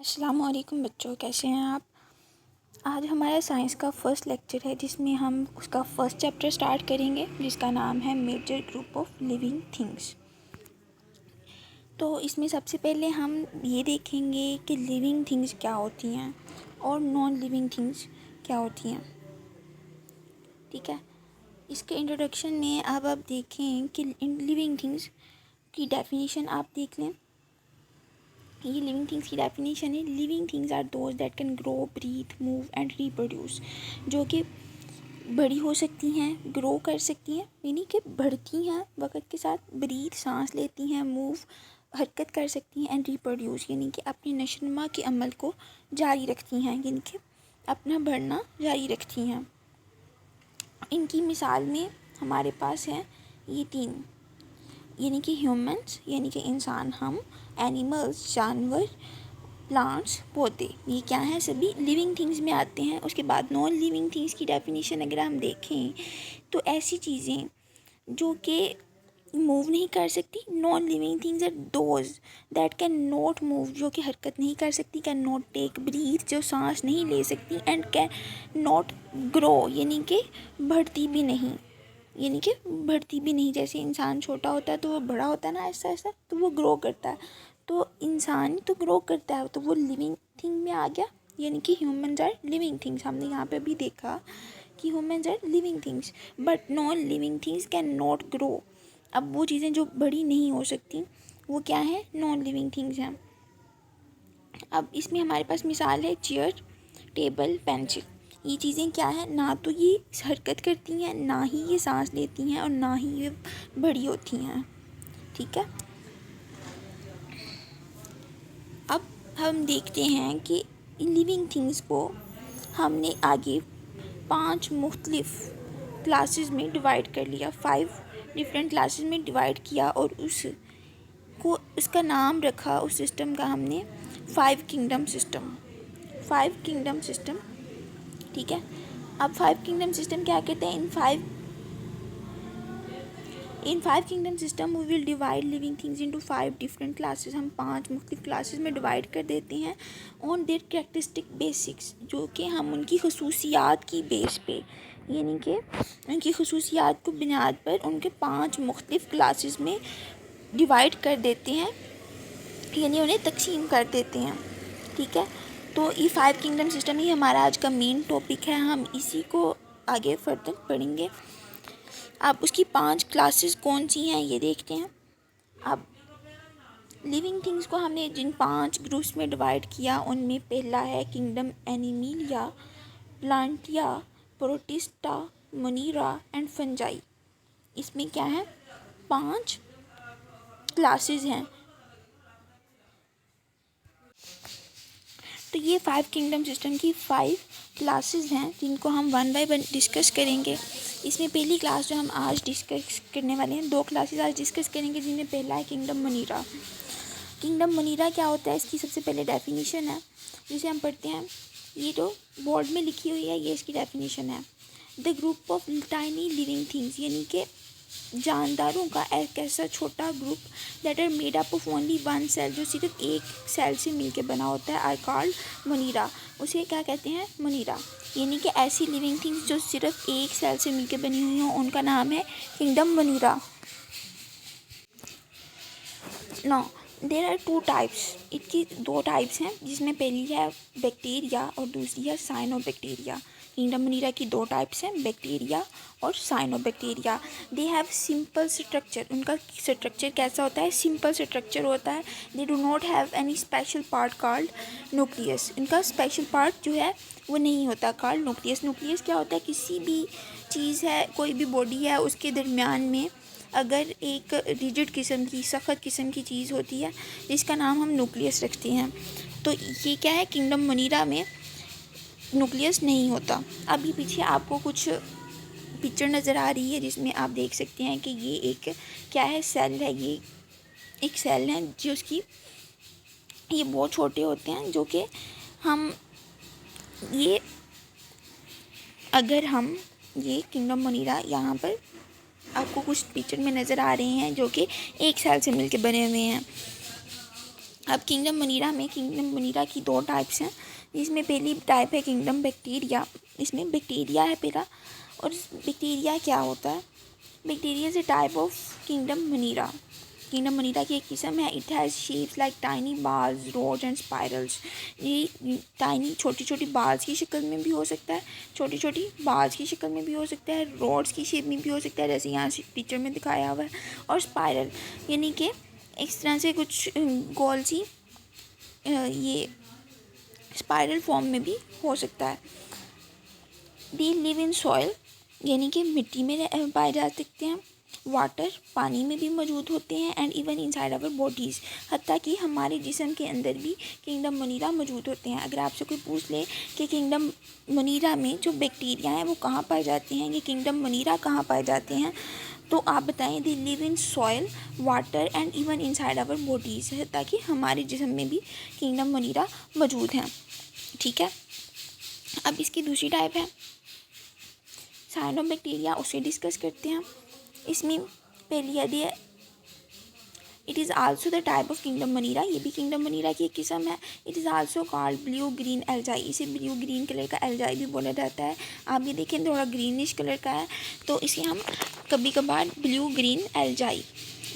अस्सलाम वालेकुम बच्चों, कैसे हैं आप। आज हमारा साइंस का फर्स्ट लेक्चर है जिसमें हम उसका फर्स्ट चैप्टर स्टार्ट करेंगे जिसका नाम है major group of living things. तो इसमें सबसे पहले हम ये देखेंगे कि लिविंग थिंग्स क्या होती हैं और नॉन लिविंग थिंग्स क्या होती हैं। ठीक है, इसके इंट्रोडक्शन में अब आप देखें कि लिविंग थिंग्स की डेफिनेशन आप देख लें। ये लिविंग थिंग्स की डेफिनेशन है। Living things are those that can grow, breathe, move and reproduce. जो कि बड़ी हो सकती हैं, ग्रो कर सकती हैं यानी कि बढ़ती हैं वक़्त के साथ, ब्रीथ सांस लेती हैं, मूव हरकत कर सकती हैं, एंड रिप्रोड्यूस यानी कि अपनी नशोनुमा के अमल को जारी रखती हैं यानी कि अपना बढ़ना जारी रखती हैं। इनकी मिसाल में हमारे पास हैं ये तीन, यानी कि ह्यूमंस यानी कि इंसान, हम, एनिमल्स जानवर, प्लांट्स पौधे, ये क्या है सभी लिविंग थिंग्स में आते हैं। उसके बाद नॉन लिविंग थिंग्स की डेफिनेशन अगर हम देखें तो ऐसी चीज़ें जो कि मूव नहीं कर सकती। Non living things are those that can not move, जो कि हरकत नहीं कर सकती, कैन नॉट टेक ब्रीथ, जो सांस नहीं ले सकती, एंड कैन नॉट ग्रो यानी कि बढ़ती भी नहीं, यानी कि बढ़ती भी नहीं। जैसे इंसान छोटा होता है तो वो बड़ा होता है ना, ऐसा ऐसा, तो वो ग्रो करता है। तो इंसान तो ग्रो करता है, तो वो लिविंग थिंग में आ गया, यानी कि ह्यूमन्स आर लिविंग थिंग्स। हमने यहाँ पे भी देखा कि humans are living things but non living things can not grow. अब वो चीज़ें जो बड़ी नहीं हो सकती वो क्या है, नॉन लिविंग थिंग्स हैं। अब इसमें हमारे पास मिसाल है चेयर, टेबल, पेंसिल। ये चीज़ें क्या है, ना तो ये हरकत करती हैं, ना ही ये सांस लेती हैं और ना ही ये बड़ी होती हैं। ठीक है, अब हम देखते हैं कि लिविंग थिंग्स को हमने आगे 5 मुख्तलिफ क्लासेस में डिवाइड कर लिया, 5 डिफरेंट क्लासेस में डिवाइड किया और उसका नाम रखा, उस सिस्टम का हमने 5 किंगडम सिस्टम। 5 किंगडम सिस्टम, ठीक है। अब 5 किंगडम सिस्टम क्या कहते हैं, in 5 kingdom system we will divide living things into 5 different classes. हम 5 मुख्तलिफ क्लासेस में डिवाइड कर देते हैं ऑन देयर कैरेक्टरिस्टिक बेसिक्स, जो कि हम उनकी खसूसियात की बेस पे, यानी कि उनकी खसूसियात को बुनियाद पर उनके 5 मुख्तलिफ क्लासेस में डिवाइड कर देते हैं, यानी उन्हें तकसीम कर देते हैं। ठीक है, तो ये 5 किंगडम सिस्टम ही हमारा आज का मेन टॉपिक है, हम इसी को आगे फर्दर पढ़ेंगे। अब उसकी 5 क्लासेस कौन सी हैं ये देखते हैं। अब लिविंग थिंग्स को हमने जिन 5 ग्रुप्स में डिवाइड किया उनमें पहला है kingdom Animalia, Plantae, Protista, Monera and fungi. इसमें क्या है, 5 क्लासेस हैं। तो ये 5 किंगडम सिस्टम की 5 क्लासेस हैं जिनको हम वन बाय वन डिस्कस करेंगे। इसमें पहली क्लास जो हम आज डिस्कस करने वाले हैं, 2 क्लासेस आज डिस्कस करेंगे जिनमें पहला है किंगडम मोनीरा। किंगडम मोनीरा क्या होता है, इसकी सबसे पहले डेफिनेशन है जिसे हम पढ़ते हैं। ये जो बोर्ड में लिखी हुई है ये इसकी डेफिनेशन है। The group of tiny living things, यानी कि जानदारों का एक ऐसा छोटा group that are made up of only one cell, जो सिर्फ एक सेल से मिलके बना होता है, आर कॉल्ड मोनीरा। उसे क्या कहते हैं, मोनीरा। यानी कि ऐसी लिविंग थिंग्स जो सिर्फ एक सेल से मिलके बनी हुई हों उनका नाम है kingdom Monera. No, there are 2 types, इसकी 2 टाइप्स हैं जिसमें पहली है बैक्टीरिया और दूसरी है साइनोबैक्टीरिया। किंगडम मोनीरा की 2 टाइप्स हैं, बैक्टीरिया और cyanobacteria. They have simple structure, उनका स्ट्रक्चर कैसा होता है, सिंपल स्ट्रक्चर होता है। They do not have any special part called nucleus, इनका स्पेशल पार्ट जो है वो नहीं होता कॉल्ड न्यूक्लियस। न्यूक्लियस क्या होता है, किसी भी चीज़ है, कोई भी बॉडी है, उसके दरमियान में अगर एक रिजिड किस्म की, सख्त किस्म की चीज़ होती है जिसका नाम हम न्यूक्लियस रखते हैं। तो ये क्या है, किंगडम मोनीरा में न्यूक्लियस नहीं होता। अभी पीछे आपको कुछ पिक्चर नज़र आ रही है जिसमें आप देख सकते हैं कि ये एक क्या है, सेल है। ये एक सेल है जो उसकी, ये बहुत छोटे होते हैं, जो कि हम ये, अगर हम ये किंगडम मोनीरा यहाँ पर आपको कुछ पिक्चर में नज़र आ रहे हैं जो कि एक सेल से मिलके बने हुए हैं। अब किंगडम मनीरा की 2 टाइप्स हैं, जिसमें पहली टाइप है किंगडम बैक्टीरिया। इसमें बैक्टीरिया है पहला। और बैक्टीरिया क्या होता है? Bacteria is a type of kingdom Monera. Kingdom Monera की एक किस्म है। It has shapes like tiny balls, rods and spirals. ये टाइनी छोटी छोटी बाल्स की शक्ल में भी हो सकता है, छोटी छोटी बाल्स की शक्ल में भी हो सकता है, रोड्स की शेप में भी हो सकता है जैसे यहाँ पिक्चर में दिखाया हुआ है, और स्पाइरल यानी कि इस तरह से कुछ गोल सी ये स्पाइरल फॉर्म में भी हो सकता है। दे लिव इन सॉइल यानी कि मिट्टी में पाए जा सकते हैं, वाटर पानी में भी मौजूद होते हैं, and even inside our bodies, हत्ता कि हमारे जिस्म के अंदर भी किंगडम मनीरा मौजूद होते हैं। अगर आपसे कोई पूछ ले कि किंगडम मनीरा में जो बैक्टीरिया हैं वो कहाँ पाए जाते हैं, ये किंगडम मनीरा कहाँ पाए जाते हैं, तो आप बताएं they live in soil, water and even inside our bodies, ताकि हमारे जिस्म में भी किंगडम मनीरा मौजूद हैं। ठीक है, अब इसकी दूसरी टाइप है साइनोबैक्टीरिया, उसे डिस्कस करते हैं। इसमें पहली यदि it is also the type of kingdom Monera, ये भी किंगडम मनीरा की एक किस्म है। It is also called blue green algae, इसे ब्लू ग्रीन कलर का एल्जाई भी बोला जाता है। आप ये देखें थोड़ा ग्रीनिश कलर का है, तो इसे हम कभी कभार ब्लू ग्रीन एल्जाई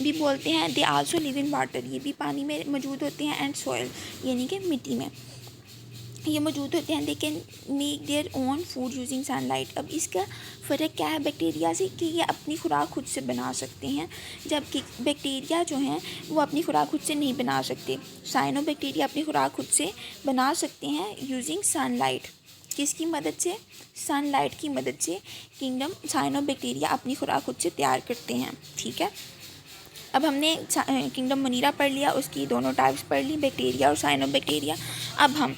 भी बोलते हैं। They also live in water, ये भी पानी में मौजूद होते हैं, एंड सॉइल यानी कि मिट्टी में ये मौजूद होते हैं। They can make their own food using sunlight. अब इसका फ़र्क क्या है बैक्टीरिया से कि ये अपनी खुराक खुद से बना सकते हैं, जबकि बैक्टीरिया जो हैं वो अपनी खुराक खुद से नहीं बना सकते। साइनोबैक्टीरिया अपनी खुराक खुद से बना सकते हैं यूजिंग सनलाइट। किसकी मदद से? सनलाइट की मदद से किंगडम साइनोबैक्टीरिया अपनी खुराक खुद से तैयार करते हैं। ठीक है, अब हमने किंगडम मनीरा पढ़ लिया, उसकी दोनों टाइप्स पढ़ ली, बैक्टीरिया और साइनोबैक्टीरिया। अब हम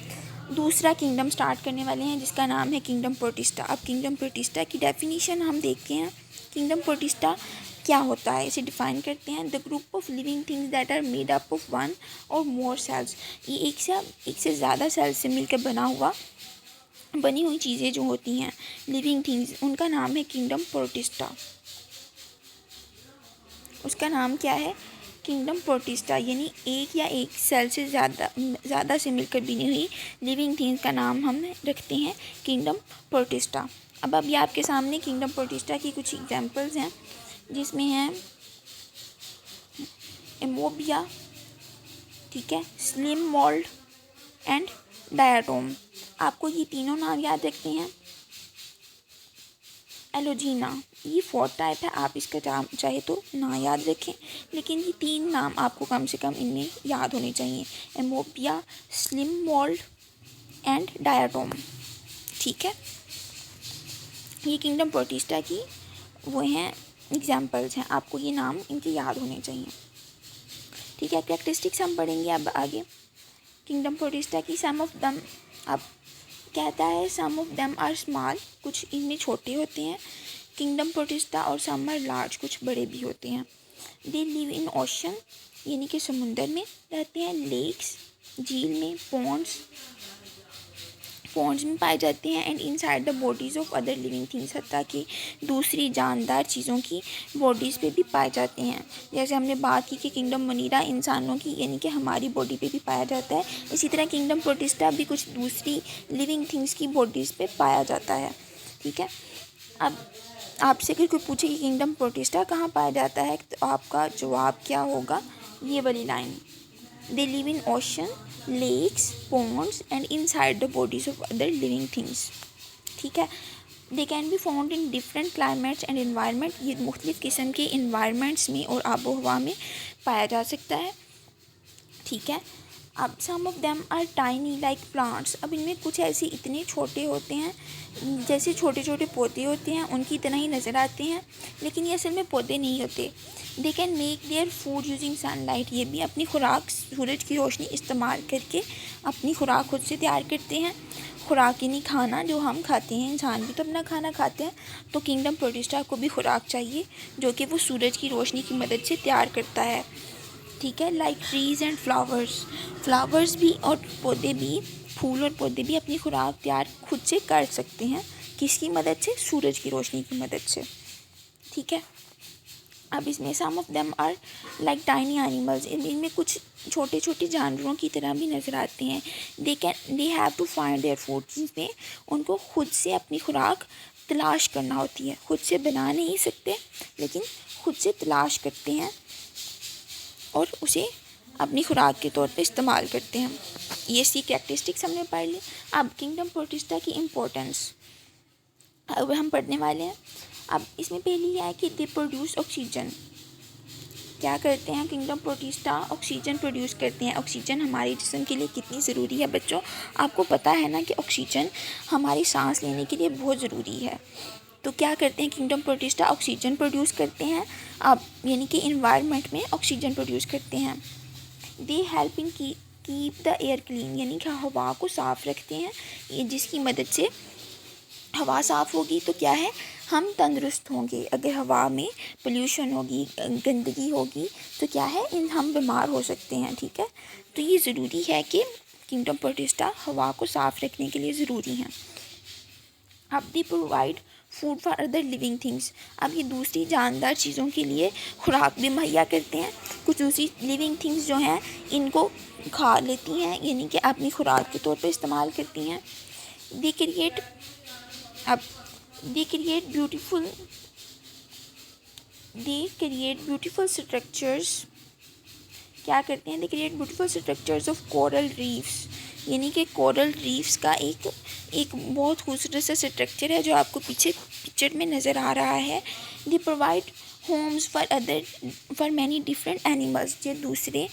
दूसरा किंगडम स्टार्ट करने वाले हैं जिसका नाम है किंगडम प्रोटिस्टा। अब किंगडम प्रोटिस्टा की डेफिनेशन हम देखते हैं। किंगडम प्रोटिस्टा क्या होता है, इसे डिफाइन करते हैं। The group of living things that are made up of one or more sales, ये एक से ज़्यादा सेल्स से मिलकर बनी हुई चीज़ें जो होती हैं लिविंग थिंग्स, उनका नाम है किंगडम प्रोटिस्टा। उसका नाम क्या है? किंगडम प्रोटिस्टा, यानी एक या एक सेल से ज़्यादा से मिलकर बनी हुई लिविंग थिंग्स का नाम हम रखते हैं किंगडम प्रोटिस्टा। अब अभी आपके सामने किंगडम प्रोटिस्टा की कुछ एग्जांपल्स हैं, जिसमें हैं एमोबिया, ठीक है, स्लिम मोल्ड एंड डायाटोम। आपको ये तीनों नाम याद रखते हैं। एलोजीना ये 4th टाइप है, आप इसका चाहे तो ना याद रखें, लेकिन ये 3 नाम आपको कम से कम इनमें याद होने चाहिए, एमोबिया, स्लिम मोल्ड एंड डायाटोम। ठीक है, ये किंगडम प्रोटिस्टा की वो हैं एग्जांपल्स हैं, आपको ये नाम इनके याद होने चाहिए। ठीक है, कैरेक्टरिस्टिक्स हम पढ़ेंगे अब आगे। किंगडम प्रोटिस्टा की सम ऑफ दम, अब कहता है सम ऑफ देम आर स्मॉल, कुछ इनमें छोटे होते हैं किंगडम प्रोटिस्टा, और सम आर लार्ज, कुछ बड़े भी होते हैं। दे लिव इन ओशन यानी कि समुंदर में रहते हैं, लेक्स झील में, पॉन्ड्स में पाए जाते हैं, and inside the bodies of other living things, हत्ता कि दूसरी जानदार चीज़ों की बॉडीज़ पे भी पाए जाते हैं। जैसे हमने बात की कि किंगडम मनीरा इंसानों की यानी कि हमारी बॉडी पे भी पाया जाता है, इसी तरह किंगडम प्रोटिस्टा भी कुछ दूसरी लिविंग थिंग्स की बॉडीज़ पे पाया जाता है। ठीक है, अब आपसे अगर कोई पूछे कि किंगडम प्रोटिस्टा कहाँ पाया जाता है, तो आपका जवाब क्या होगा? ये वाली line, they live in ocean, lakes, ponds and inside the bodies of other living things. ठीक है, they can be found in different climates and environment, ये मुख्तलिफ़ किस्म के इन्वायरमेंट्स में और आबो हवा में पाया जा सकता है। ठीक है, अब some of them are tiny like plants, अब इनमें कुछ ऐसे इतने छोटे होते हैं जैसे छोटे छोटे पौधे होते हैं उनकी तरह ही नज़र आते हैं, लेकिन ये असल में पौधे नहीं होते। They can make their food using sunlight, ये भी अपनी खुराक सूरज की रोशनी इस्तेमाल करके अपनी खुराक खुद से तैयार करते हैं। खुराक यानी खाना जो हम खाते हैं, इंसान भी तो अपना खाना खाते हैं, तो किंगडम प्रोटिस्टा को भी खुराक चाहिए जो कि वो सूरज की रोशनी की मदद से तैयार करता है। ठीक है, लाइक ट्रीज़ एंड फ्लावर्स भी और पौधे भी, फूल और पौधे भी अपनी खुराक तैयार खुद से कर सकते हैं। किसकी मदद से? सूरज की रोशनी की मदद से। ठीक है, अब इसमें some of them are like tiny animals, इनमें कुछ छोटे छोटे जानवरों की तरह भी नज़र आते हैं। They have to find their food, जिसमें उनको खुद से अपनी खुराक तलाश करना होती है। खुद से बना नहीं सकते, लेकिन खुद से तलाश करते हैं और उसे अपनी खुराक के तौर पे इस्तेमाल करते हैं। ये सी कैरेक्टरिस्टिक्स हमने पढ़ ली। अब किंगडम प्रोटिस्टा की इम्पोर्टेंस अब हम पढ़ने वाले हैं। अब इसमें पहली है कि दे प्रोड्यूस ऑक्सीजन। क्या करते हैं किंगडम प्रोटिस्टा? ऑक्सीजन प्रोड्यूस करते हैं। ऑक्सीजन हमारे जिस्म के लिए कितनी ज़रूरी है बच्चों? आपको पता है ना कि ऑक्सीजन हमारी सांस लेने के लिए बहुत ज़रूरी है। तो क्या करते हैं किंगडम प्रोटिस्टा? ऑक्सीजन प्रोड्यूस करते हैं। अब यानी कि इन्वायरमेंट में ऑक्सीजन प्रोड्यूस करते हैं। They help in keep the air clean, यानी कि हवा को साफ़ रखते हैं। ये जिसकी मदद से हवा साफ़ होगी तो क्या है, हम तंदुरुस्त होंगे। अगर हवा में पोल्यूशन होगी, गंदगी होगी तो क्या है, हम बीमार हो सकते हैं। ठीक है, तो ये ज़रूरी है कि किंगडम प्रोटिस्टा हवा को साफ़ रखने के लिए ज़रूरी हैं। अब they provide food for other living things. अब ये दूसरी जानदार चीज़ों के लिए खुराक भी मुहैया करते हैं। कुछ दूसरी लिविंग थिंग्स जो हैं इनको खा लेती हैं, यानी कि अपनी खुराक के तौर पर इस्तेमाल करती हैं। They create beautiful structures. क्या करते हैं? They create beautiful structures of coral reefs, यानी कि कोरल रीफ्स का एक बहुत खूबसूरत सा स्ट्रक्चर है जो आपको पीछे पिक्चर में नज़र आ रहा है। They provide Holmes for many different animals. जो दूसरे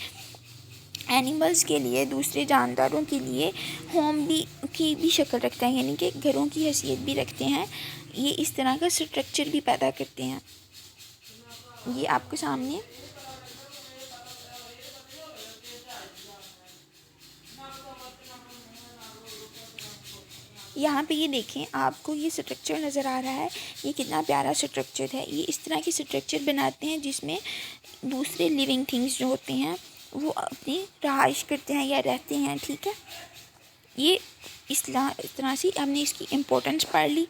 एनिमल्स के लिए, दूसरे जानदारों के लिए होम की भी शक्ल रखता है, यानी कि घरों की हैसियत भी रखते हैं। ये इस तरह का स्ट्रक्चर भी पैदा करते हैं। ये आपके सामने यहाँ पे ये देखें, आपको ये स्ट्रक्चर नज़र आ रहा है। ये कितना प्यारा स्ट्रक्चर है। ये इस तरह के स्ट्रक्चर बनाते हैं जिसमें दूसरे लिविंग थिंग्स जो होते हैं वो अपनी रहाइश करते हैं या रहते हैं। ठीक है, ये इस तरह से हमने इसकी इम्पोर्टेंस पढ़ ली।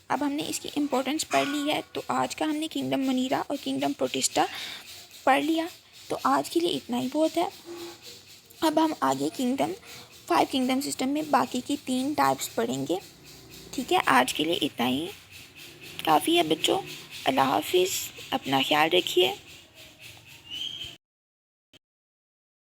अब हमने इसकी इम्पोर्टेंस पढ़ ली है तो आज का हमने किंगडम मनीरा और किंगडम प्रोटिस्टा पढ़ लिया। तो आज के लिए इतना ही बहुत है। अब हम आगे 5 किंगडम सिस्टम में बाकी की 3 टाइप्स पढ़ेंगे। ठीक है, आज के लिए इतना ही काफ़ी है बच्चों। अल्लाह हाफिज़, अपना ख्याल रखिए।